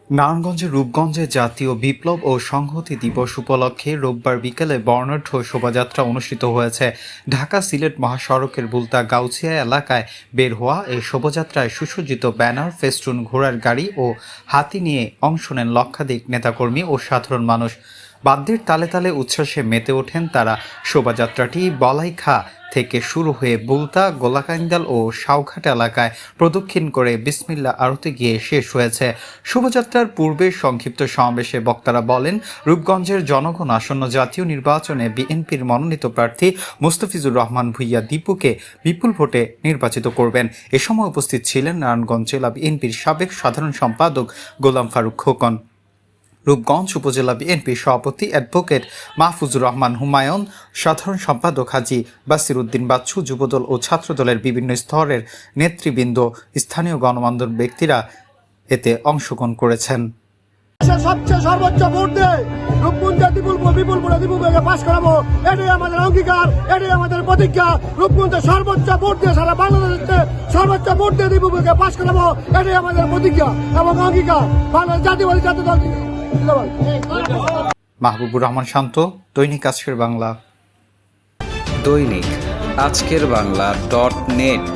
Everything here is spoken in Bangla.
নারায়ণগঞ্জের রূপগঞ্জে জাতীয় বিপ্লব ও সংহতি দিবস উপলক্ষে রোববার বিকেলে বর্ণাঢ্য শোভাযাত্রা অনুষ্ঠিত হয়েছে। ঢাকা সিলেট মহাসড়কের বুলতা গাউছিয়া এলাকায় বের হওয়া এই শোভাযাত্রায় সুসজ্জিত ব্যানার, ফেস্টুন, ঘোড়ার গাড়ি ও হাতি নিয়ে অংশ নেন লক্ষাধিক নেতাকর্মী ও সাধারণ মানুষ। বাদ্যের তালে তালে উচ্ছ্বাসে মেতে ওঠেন তারা। শোভাযাত্রাটি বলাইখা থেকে শুরু হয়ে বুলতা, গোলাকাইন্দাল ও সাউঘাট এলাকায় প্রদক্ষিণ করে বিসমিল্লাহ আরতে গিয়ে শেষ হয়েছে। শোভাযাত্রার পূর্বে সংক্ষিপ্ত সমাবেশে বক্তারা বলেন, রূপগঞ্জের জনগণ আসন্ন জাতীয় নির্বাচনে বিএনপির মনোনীত প্রার্থী মুস্তাফিজুর রহমান ভূঁইয়া দীপুকে বিপুল ভোটে নির্বাচিত করবেন। এ সময় উপস্থিত ছিলেন নারায়ণগঞ্জ জেলা বিএনপির সাবেক সাধারণ সম্পাদক গোলাম ফারুক খোকন, রূপগঞ্জ উপজেলা বিএনপির সভাপতি অ্যাডভোকেট মাহফুজুর রহমান হুমায়ুন, সাধারণ সম্পাদক হাজী বাসির উদ্দিন বাচ্চু, যুবদল ও ছাত্রদলের বিভিন্ন স্তরের নেতৃবৃন্দ, স্থানীয় গণমাধ্যম ব্যক্তিরা এতে অংশগ্রহণ করেছেন। সবচেয়ে সর্বোচ্চ ভোট দিয়ে রূপগঞ্জে বিপুল ভোটে দীপুকে পাশ করাবো, এটাই আমাদের অঙ্গীকার, এটাই আমাদের প্রতিজ্ঞা। রূপগঞ্জে সর্বোচ্চ ভোট দিয়ে সারা বাংলাদেশে সর্বোচ্চ ভোট দিয়ে দীপুকে পাশ করাবো, এটাই আমাদের প্রতিজ্ঞা এবং অঙ্গীকার। বাংলাদেশ জাতীয়বাদী ছাত্র দল। মাহবুবুর রহমান শান্ত, দৈনিক আজকের বাংলা। দৈনিক আজকের বাংলা .net